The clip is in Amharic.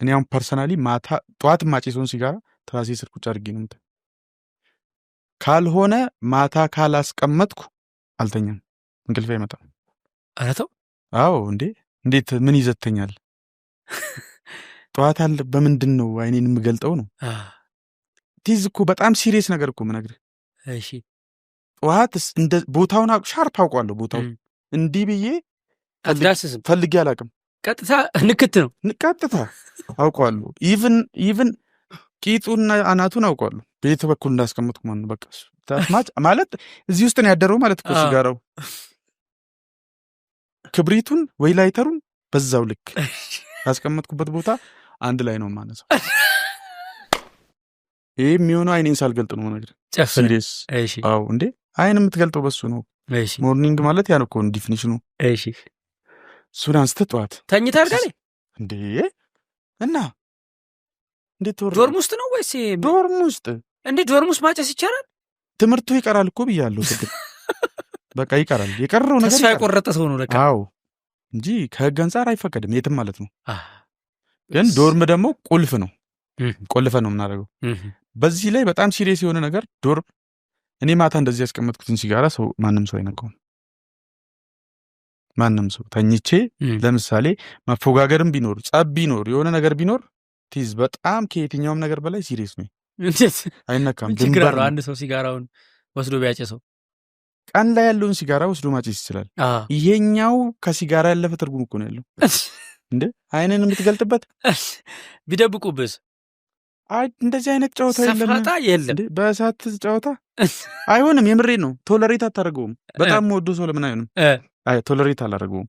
እኔ አሁን ፐርሰናሊ ማታ ጠዋት ማጨሰውን ሲጋራ ትራሴ ስር ቁጭ አድርጌ ነው የምተኛው። ካልሆነ ማታ ካላስቀመጥኩ አልተኛም፣ እንቅልፍ አይመጣም። ኧረ ተው። አዎ እንዴ እንዴት ምን ይዘተኛል? ጠዋት አለ በምንድን ነው አይኔን የምገልጠው ነው። ቲዝ እኮ በጣም ሲሪየስ ነገር እኮ የምነግርህ። እሺ ጠዋት እንደ ቦታውን ሻርፕ አውቀዋለሁ። ቦታውን እንዲህ ብዬ አትዳስስም፣ ፈልጌ አላውቅም። ቀጥታ ንክት ነው። ቀጥታ አውቀዋለሁ። ኢቭን ቂጡና አናቱን አውቀዋለሁ፣ ቤት በኩል እንዳስቀምጥኩ ማለት ነው። በቃ ማለት እዚህ ውስጥ ነው ያደረው ማለት እኮ ሲጋራው። ክብሪቱን ወይ ላይተሩን በዛው ልክ ያስቀመጥኩበት ቦታ አንድ ላይ ነው ማነሳው። ይሄ የሚሆነው አይኔን ሳልገልጥ ነው ነገር ጨፍነህ። እሺ አዎ እንዴ አይን የምትገልጠው በሱ ነው። እሺ ሞርኒንግ ማለት ያ ነው እኮ ዲፊኒሽኑ። እሺ እሱን አንስተህ ጠዋት ተኝተህ አድርጋለህ እንዴ? እና እንዴት ዶርም ውስጥ ነው ወይስ ዶርም ውስጥ? እንዴ ዶርም ውስጥ ማጨስ ይቻላል? ትምህርቱ ይቀራል እኮ ብያለሁ። በቃ ይቀራል። የቀረው ነገር ተስፋ የቆረጠ ሰው ነው ለካ። አዎ እንጂ ከህግ አንጻር አይፈቀድም የትም ማለት ነው። ግን ዶርም ደግሞ ቁልፍ ነው፣ ቆልፈን ነው የምናደርገው። በዚህ ላይ በጣም ሲሪየስ የሆነ ነገር ዶርም፣ እኔ ማታ እንደዚህ ያስቀመጥኩትን ሲጋራ ሰው ማንም ሰው አይነካውም። ማንም ሰው ተኝቼ ለምሳሌ መፎጋገርም ቢኖር ጸብ ቢኖር የሆነ ነገር ቢኖር ቲዝ በጣም ከየትኛውም ነገር በላይ ሲሪየስ ነው። እንዴት አይነካም። ድንበር አንድ ሰው ሲጋራውን ወስዶ ቢያጨሰው ቀን ላይ ያለውን ሲጋራ ወስዶ ማጨስ ይችላል። ይሄኛው ከሲጋራ ያለፈ ትርጉም እኮ ነው ያለው። እንዴ አይንን የምትገልጥበት ቢደብቁብስ? አይ እንደዚህ አይነት ጨዋታ የለም። በእሳት ጨዋታ አይሆንም። የምሬ ነው። ቶለሬት አታደርገውም። በጣም ወዶ ሰው ለምን አይሆንም? አይ ቶለሬት አላደርገውም።